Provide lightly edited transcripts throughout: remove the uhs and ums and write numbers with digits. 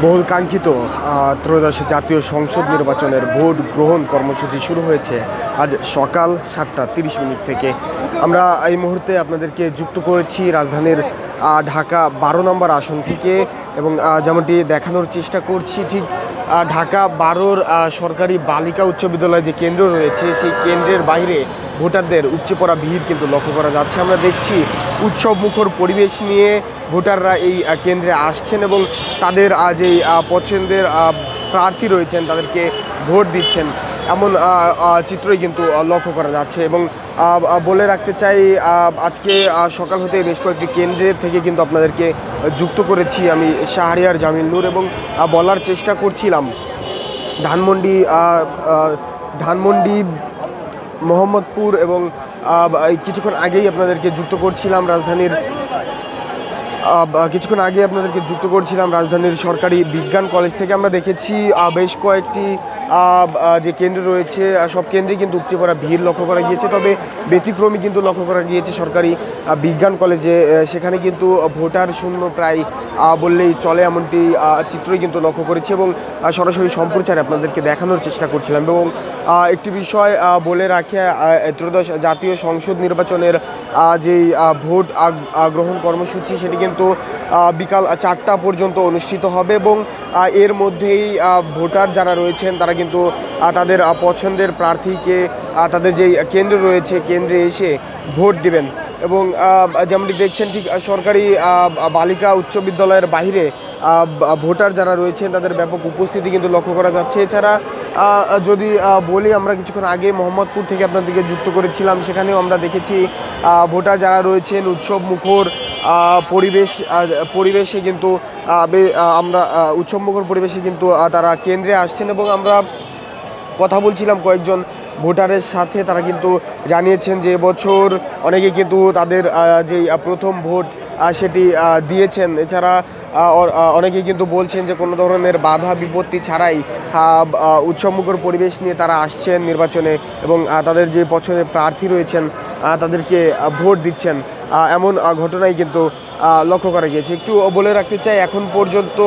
বহুল কাঙ্ক্ষিত ত্রয়োদশ জাতীয় সংসদ নির্বাচনের ভোট গ্রহণ কর্মসূচি শুরু হয়েছে আজ সকাল 7:30 থেকে। আমরা এই মুহূর্তে আপনাদেরকে যুক্ত করেছি রাজধানীর ঢাকা 12 নম্বর আসন থেকে, এবং যেমনটি দেখানোর চেষ্টা করছি, ঠিক ঢাকা 12-র সরকারি বালিকা উচ্চ বিদ্যালয় যে কেন্দ্র রয়েছে সেই কেন্দ্রের বাইরে ভোটারদের উপচে পড়া ভিড় কিন্তু লক্ষ্য করা যাচ্ছে। আমরা দেখছি উৎসব মুখর পরিবেশ নিয়ে ভোটাররা এই কেন্দ্রে আসছেন এবং তাদের যেই পছন্দের প্রার্থী রয়েছেন তাদেরকে ভোট দিচ্ছেন, এমন চিত্রই কিন্তু লক্ষ্য করা যাচ্ছে। এবং বলে রাখতে চাই, আজকে সকাল হতে বেশ কয়েকটি কেন্দ্রের থেকে কিন্তু আপনাদেরকে যুক্ত করেছি আমি শাহরিয়ার জামিল নূর, এবং বলার চেষ্টা করছিলাম ধানমন্ডি, মোহাম্মদপুর, এবং কিছুক্ষণ আগেই আপনাদেরকে যুক্ত করছিলাম রাজধানীর সরকারি বিজ্ঞান কলেজ থেকে। আমরা দেখেছি বেশ কয়েকটি যে কেন্দ্র রয়েছে সব কেন্দ্রেই কিন্তু উপচে পড়া ভিড় লক্ষ্য করা গিয়েছে, তবে ব্যতিক্রমী কিন্তু লক্ষ্য করা গিয়েছে সরকারি বিজ্ঞান কলেজে। সেখানে কিন্তু ভোটার শূন্য প্রায় বললেই চলে, এমনটি চিত্রই কিন্তু লক্ষ্য করেছি এবং সরাসরি সম্প্রচারে আপনাদেরকে দেখানোর চেষ্টা করছিলাম। এবং একটি বিষয় বলে রাখি, ত্রয়োদশ জাতীয় সংসদ নির্বাচনের যেই ভোট গ্রহণ কর্মসূচি সেটি কিন্তু বিকাল 4টা পর্যন্ত অনুষ্ঠিত হবে, এবং এর মধ্যেই ভোটার যারা রয়েছেন তারা কিন্তু তাদের পছন্দের প্রার্থীকে তাদের যেই কেন্দ্র রয়েছে কেন্দ্রে এসে ভোট দিবেন। এবং যেমনটি দেখছেন, ঠিক সরকারি বালিকা উচ্চ বিদ্যালয়ের বাইরে ভোটার যারা রয়েছেন তাদের ব্যাপক উপস্থিতি কিন্তু লক্ষ্য করা যাচ্ছে। এছাড়া যদি বলি, আমরা কিছুক্ষণ আগে মোহাম্মদপুর থেকে আপনাদেরকে যুক্ত করেছিলাম, সেখানেও আমরা দেখেছি ভোটার যারা রয়েছেন উৎসব মুখর পরিবেশে কিন্তু উৎসবমুখর পরিবেশে কিন্তু তারা কেন্দ্রে আসছেন। এবং আমরা কথা বলছিলাম কয়েকজন ভোটারের সাথে, তারা কিন্তু জানিয়েছেন যে এবছর অনেকে কিন্তু তাদের যেই প্রথম ভোট সেটি দিয়েছেন। এছাড়া অনেকেই কিন্তু বলছেন যে কোনো ধরনের বাধা বিপত্তি ছাড়াই উৎসবমুখর পরিবেশ নিয়ে তারা আসছেন নির্বাচনে, এবং তাদের যে পছন্দের প্রার্থী রয়েছেন তাদেরকে ভোট দিচ্ছেন, এমন ঘটনাই কিন্তু লক্ষ্য করা গিয়েছে। একটু বলে রাখতে চাই, এখন পর্যন্ত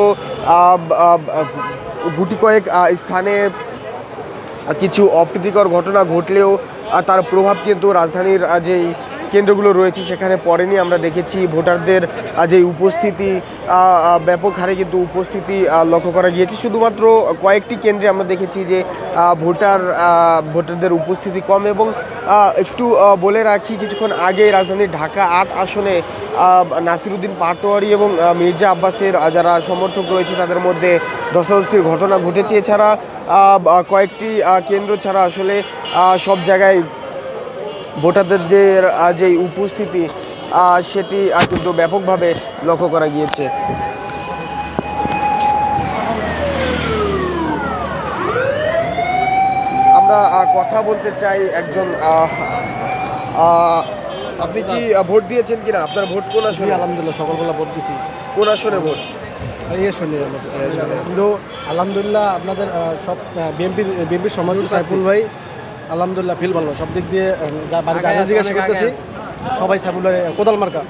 গুটি কয়েক স্থানে কিছু অপ্রীতিকর ঘটনা ঘটলেও তার প্রভাব কিন্তু রাজধানীর যেই কেন্দ্রগুলো রয়েছে সেখানে পড়েনি। আমরা দেখেছি ভোটারদের যে উপস্থিতি, ব্যাপক হারে কিন্তু উপস্থিতি লক্ষ্য করা গিয়েছে। শুধুমাত্র কয়েকটি কেন্দ্রে আমরা দেখেছি যে ভোটারদের উপস্থিতি কম। এবং একটু বলে রাখি, কিছুক্ষণ আগে রাজধানীর ঢাকা 8 আসনে নাসিরউদ্দিন পাটোয়ারি এবং মির্জা আব্বাসের যারা সমর্থক রয়েছে তাদের মধ্যে ধস্তাধস্তির ঘটনা ঘটেছে। এছাড়া কয়েকটি কেন্দ্র ছাড়া আসলে সব জায়গায় ভোটারদের যে উপস্থিতি সেটি কিন্তু ব্যাপকভাবে লক্ষ্য করা গিয়েছে। আমরা কথা বলতে চাই একজন, আপনি কি ভোট দিয়েছেন কিনা? আপনার ভোট কোন আসনে? আলহামদুলিল্লাহ সকালবেলা ভোট দিছি। কোন আসনে ভোট? কিন্তু আলহামদুলিল্লাহ আপনাদের সব বিএনপির সমাজী সাইফুল ভাই আলহামদুলিল্লাহ ফিল ভালো, সব দিক দিয়ে জিজ্ঞাসা করতেছি সবাই সাইফুল ভাই কোদাল মার্কা,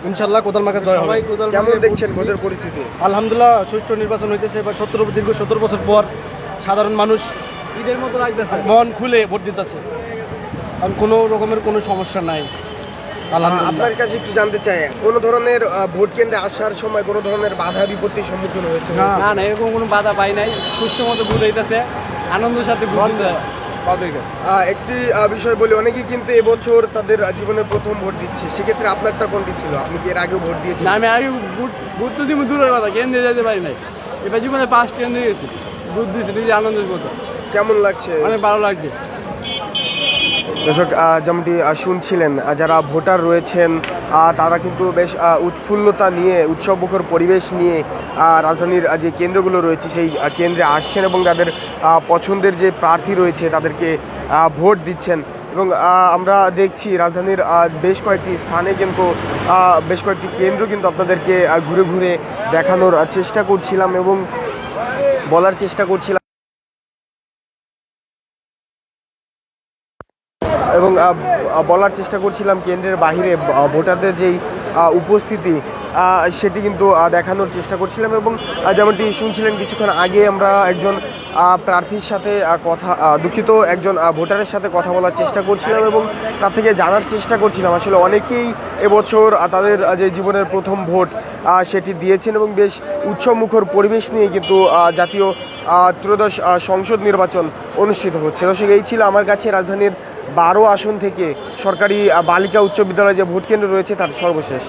ইনশাল্লাহ কোদাল মার্কা জয় হবে। কেমন দেখছেন ভোটের পরিস্থিতি? আলহামদুলিল্লাহ সুষ্ঠু নির্বাচন হইতেছে। এবার দীর্ঘ 17 বছর পর সাধারণ মানুষ ঈদের মতো লাগতেছে, মন খুলে ভোট দিতেছে, আর কোনো রকমের কোনো সমস্যা নাই। আপনার কাছে একটু জানতে চাই, কোন ধরনের ভোট কেন্দ্রে আসার সময় কোনো ধরনের বাধা বিপত্তির সম্মুখীন হয়েছে? না, এরকম কোনো বাধা পাই নাই, সুষ্ঠু মতো ভোট হইতেছে, আনন্দের সাথে ভোট। একটি বিষয় বলি, অনেকেই কিন্তু এবছর তাদের জীবনের প্রথম ভোট দিচ্ছে, সেক্ষেত্রে আপনারটা কোনটি ছিল? আপনি কি এর আগেও ভোট দিয়েছেন? আমি আগে ভোট তো দিব দূরের কথা, কেন্দ্রে যেতে পারি নাই, এবার জীবনে 5 কেন্দ্রে গেছি, ভোট দিচ্ছি, নিজে আনন্দের মতো। কেমন লাগছে? অনেক ভালো লাগছে। দর্শক, যেমনটি শুনছিলেন, যারা ভোটার রয়েছেন তারা কিন্তু বেশ উৎফুল্লতা নিয়ে, উৎসবমুখর পরিবেশ নিয়ে রাজধানীর যে কেন্দ্রগুলো রয়েছে সেই কেন্দ্রে আসছেন এবং তাদের পছন্দের যে প্রার্থী রয়েছে তাদেরকে ভোট দিচ্ছেন। এবং আমরা দেখছি রাজধানীর বেশ কয়েকটি স্থানে কিন্তু বেশ কয়েকটি কেন্দ্র কিন্তু আপনাদেরকে ঘুরে ঘুরে দেখানোর চেষ্টা করছিলাম এবং বলার চেষ্টা করছিলাম, কেন্দ্রের বাহিরে ভোটারদের যেই উপস্থিতি সেটি কিন্তু দেখানোর চেষ্টা করছিলাম। এবং যেমনটি শুনছিলেন কিছুক্ষণ আগে আমরা একজন প্রার্থীর সাথে দুঃখিত একজন ভোটারের সাথে কথা বলার চেষ্টা করছিলাম এবং তার থেকে জানার চেষ্টা করছিলাম আসলে অনেকেই এবছর তাদের যে জীবনের প্রথম ভোট সেটি দিয়েছেন এবং বেশ উৎসবমুখর পরিবেশ নিয়ে কিন্তু জাতীয় ত্রয়োদশ সংসদ নির্বাচন অনুষ্ঠিত হচ্ছে। দর্শক, এই ছিল আমার কাছে রাজধানীর 12 আসন থেকে সরকারি বালিকা উচ্চ বিদ্যালয়ে যে ভোট কেন্দ্র রয়েছে তার সর্বশেষ।